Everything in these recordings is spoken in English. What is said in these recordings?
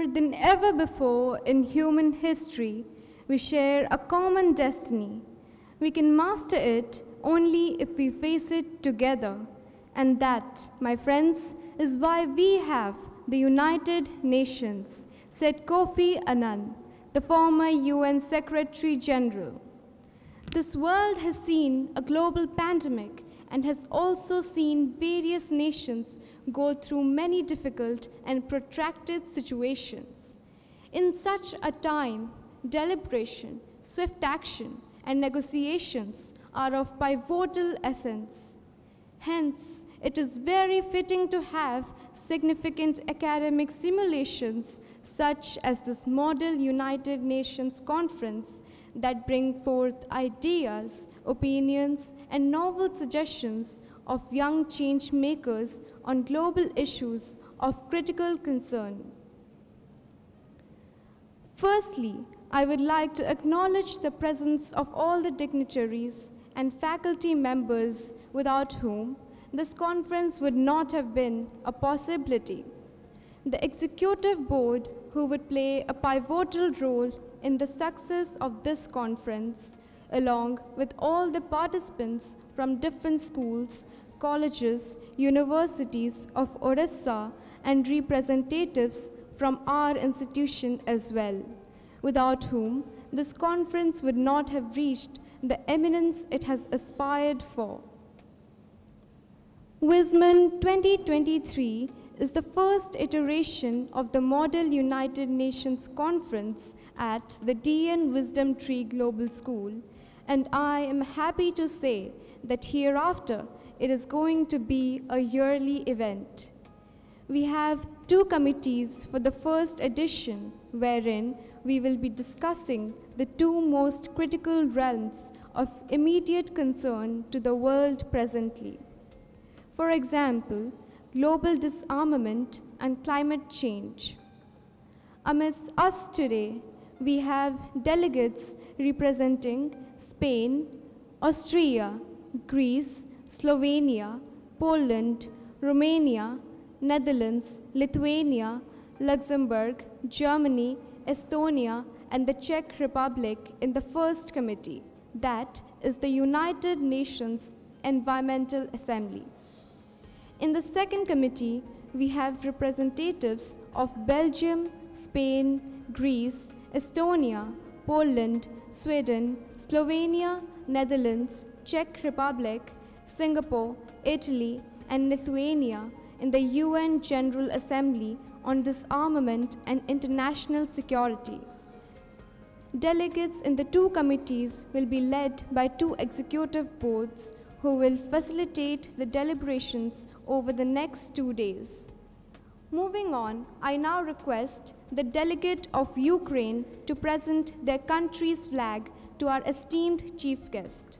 More than ever before in human history, we share a common destiny. We can master it only if we face it together. And that, my friends, is why we have the United Nations, said Kofi Annan, the former UN Secretary General. This world has seen a global pandemic and has also seen various nations go through many difficult and protracted situations. In such a time, deliberation, swift action, and negotiations are of pivotal essence. Hence, it is very fitting to have significant academic simulations such as this Model United Nations Conference that bring forth ideas, opinions, and novel suggestions of young change makers on global issues of critical concern. Firstly, I would like to acknowledge the presence of all the dignitaries and faculty members without whom this conference would not have been a possibility. The executive board, who would play a pivotal role in the success of this conference, along with all the participants from different schools, colleges, universities of Odisha, and representatives from our institution as well, without whom this conference would not have reached the eminence it has aspired for. WIZMUN 2023 is the first iteration of the Model United Nations Conference at the DN Wisdom Tree Global School, and I am happy to say that hereafter it is going to be a yearly event. We have two committees for the first edition, wherein we will be discussing the two most critical realms of immediate concern to the world presently. For example, global disarmament and climate change. Amidst us today, we have delegates representing Spain, Austria, Greece, Slovenia, Poland, Romania, Netherlands, Lithuania, Luxembourg, Germany, Estonia, and the Czech Republic in the first committee, that is the United Nations Environmental Assembly. In the second committee, we have representatives of Belgium, Spain, Greece, Estonia, Poland, Sweden, Slovenia, Netherlands, Czech Republic, Singapore, Italy, and Lithuania in the UN General Assembly on Disarmament and International Security. Delegates in the two committees will be led by two executive boards who will facilitate the deliberations over the next 2 days. Moving on, I now request the delegate of Ukraine to present their country's flag to our esteemed chief guest.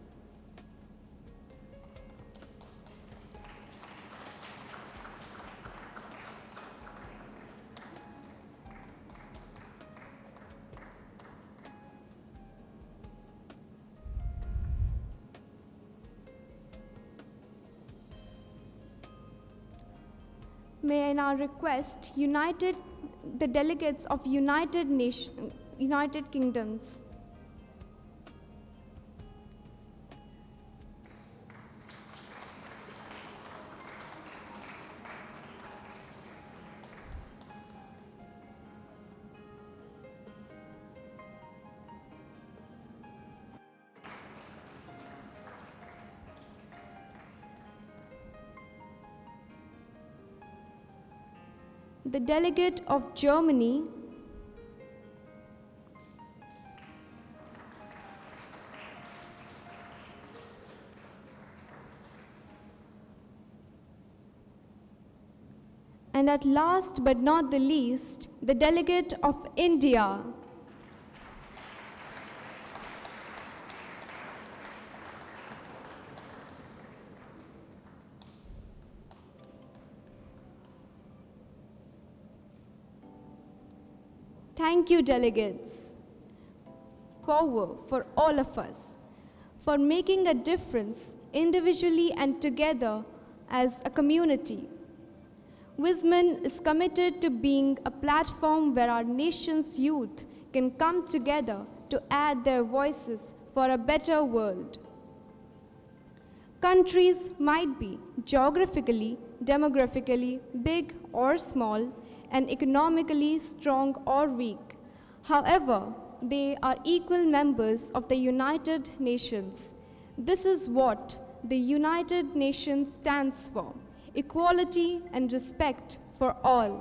May I now request the delegates of United Kingdoms. The delegate of Germany, and at last but not the least, the delegate of India. Thank you, delegates, forward for all of us, for making a difference individually and together as a community. WIZMUN is committed to being a platform where our nation's youth can come together to add their voices for a better world. Countries might be geographically, demographically big or small, and economically strong or weak. However, they are equal members of the United Nations. This is what the United Nations stands for: equality and respect for all.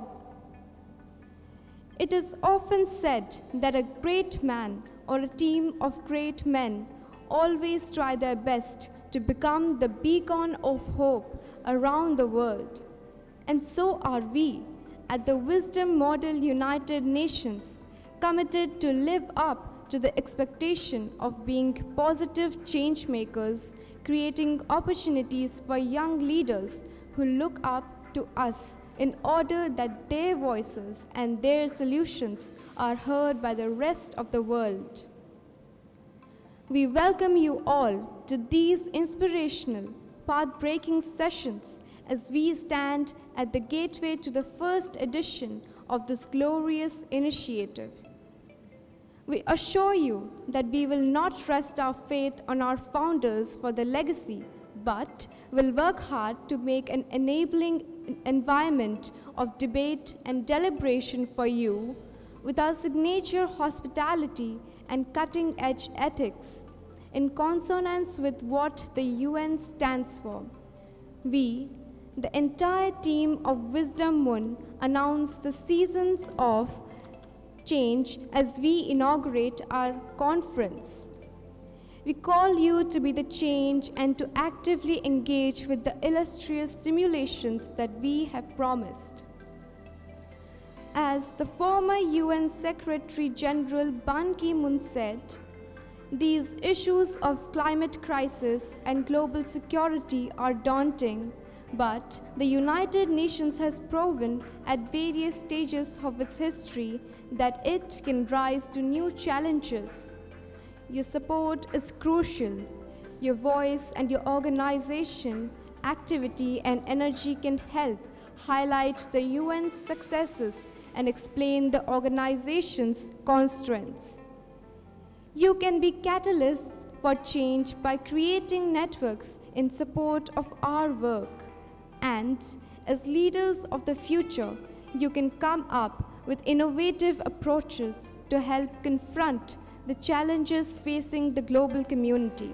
It is often said that a great man or a team of great men always try their best to become the beacon of hope around the world. And so are we at the Wisdom Model United Nations, committed to live up to the expectation of being positive change makers, creating opportunities for young leaders who look up to us in order that their voices and their solutions are heard by the rest of the world. We welcome you all to these inspirational, path-breaking sessions as we stand at the gateway to the first edition of this glorious initiative. We assure you that we will not rest our faith on our founders for the legacy, but will work hard to make an enabling environment of debate and deliberation for you, with our signature hospitality and cutting-edge ethics, in consonance with what the UN stands for. We, the entire team of WIZMUN, announce the seasons of change as we inaugurate our conference. We call you to be the change and to actively engage with the illustrious simulations that we have promised. As the former UN Secretary General Ban Ki-moon said, these issues of climate crisis and global security are daunting, but the United Nations has proven at various stages of its history that it can rise to new challenges. Your support is crucial. Your voice and your organization, activity and energy can help highlight the UN's successes and explain the organization's constraints. You can be catalysts for change by creating networks in support of our work. And as leaders of the future, you can come up with innovative approaches to help confront the challenges facing the global community.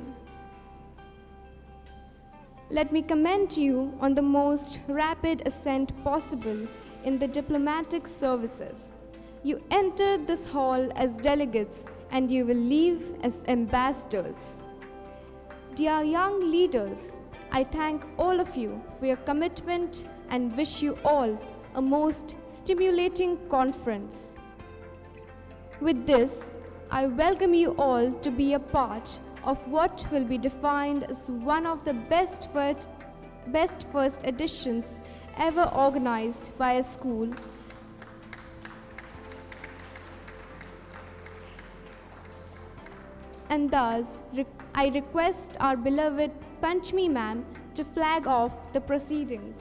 Let me commend you on the most rapid ascent possible in the diplomatic services. You entered this hall as delegates and you will leave as ambassadors. Dear young leaders, I thank all of you for your commitment and wish you all a most stimulating conference. With this, I welcome you all to be a part of what will be defined as one of the best first editions ever organized by a school. And thus, I request our beloved Panchami ma'am to flag off the proceedings.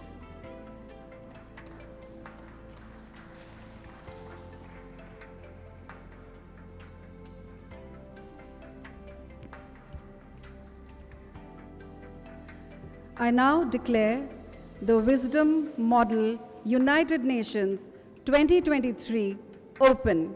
I now declare the Wisdom Model United Nations 2023 open.